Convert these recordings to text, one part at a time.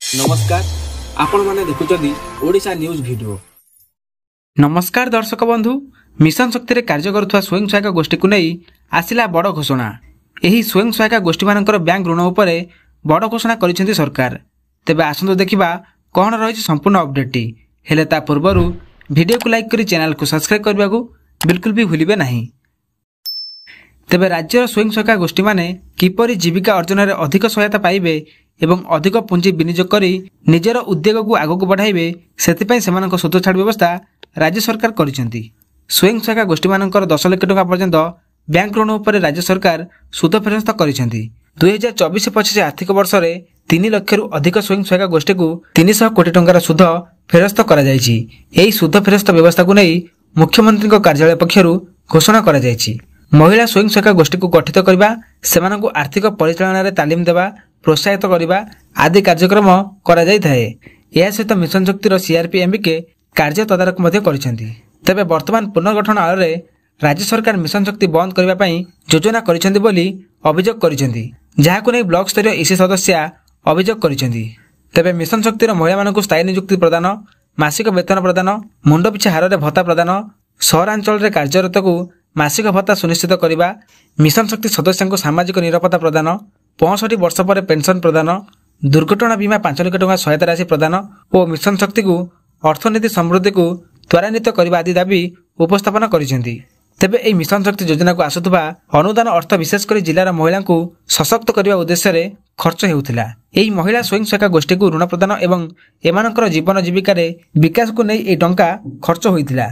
नमस्कार आपण माने देखुचंदी ओडिशा न्यूज वीडियो। नमस्कार दर्शक बंधु, मिशन शक्ति रे कार्य करुवा स्वयं सहायक गोष्ठी को नहीं आसिला बड़ घोषणा। यही स्वयं सहायक गोष्ठी मानकर बैंक ऋण उपरे बड़ घोषणा करिसेंती सरकार। तेबे आसंतो देखिबा कोन रहिछि संपूर्ण अपडेटटी। हेले ता पूर्वरु वीडियो को लाइक करी चैनल को सब्सक्राइब करबा को बिल्कुल भी भूलिबे नहीं। तेबे राज्यर स्वयं सहायक गोष्ठी माने किपरि जीविका अर्जन रे अधिक सहायता पाइबे एवं अधिक पुंजी विनियोग करी निजर उद्योग को आगक बढ़ाइबे सेतिपई सेमानक सुध छाड़ व्यवस्था राज्य सरकार करिसेंती। स्वयं सहायक गोष्ठी मानकर 10 लाख टका पर्यंत बैंक ऋण उपरे राज्य सरकार सुध फेरस्त करिसेंती। 2024-25 आर्थिक वर्ष रे 3 लाख रु अधिक स्वयं सहायक गोष्ठी को 300 कोटी टंकार सुध फेरस्त करा जायछि। एही सुध फेरस्त व्यवस्था को नै मुख्यमंत्री कार्यालय पक्षरु घोषणा करा जायछि। महिला स्वयं सहायक गोष्ठी को गठित करबा, सेमानकु आर्थिक परिचालन रे तालीम देबा, प्रोत्साहित करबा आदि कार्यक्रम करा जाय थाए। या सहित मिशन शक्तिर सीआरपीएम के कार्य तदारक मध्ये करिसेंती। तबे वर्तमान पुनर्गठन आଳରେ राज्य सरकार मिशन शक्ति बंद करबा पई योजना करिसेंती बोली अभियोग करिसेंती, जाहाकु नै ब्लॉक स्तरीय ईसी सदस्य अभियोग करिसेंती। तबे मिशन शक्तिर महिला मानकु स्थायी नियुक्ति प्रदान, मासिक वेतन प्रदान, मुंड पिछा हार रे भत्ता प्रदान, सहरांचल रे कार्यरत को मासिक भत्ता सुनिश्चित करबा, मिशन शक्ति सदस्यों सामाजिक निरापत्ता प्रदान, 65 वर्ष पर पेंशन प्रदान, दुर्घटना बीमा 5 लाख टका सहायता राशि प्रदान और मिशन शक्ति को अर्थनीति समृद्धि को त्वरान्वित करबा आदि दाबी उपस्थापन करिसेंती। तेबे एई मिशन शक्ति योजना को आसुथबा अनुदान अर्थ विशेषकर जिलार महिला को सशक्त करबा उद्देश्य रे खर्च हेउथिला। एई महिला स्वयं सहायक गोष्ठी को ऋण प्रदान एवं एमानकर जीवन जीविका रे विकास को नै ए टंका खर्च होइथिला।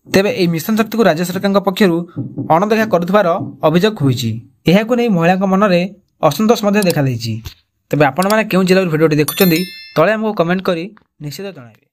तेबे एई मिशन शक्ति को राज्य सरकार पक्षरु अणदेखा करुथबार अभियोग होइछि। एहाकु नै महिला मन रे असंतोष देखा। तेबे आपण माने केउ जिल्ला वीडियो देखुचंदी तळे हमको कमेंट करी निश्चित जणाइबे।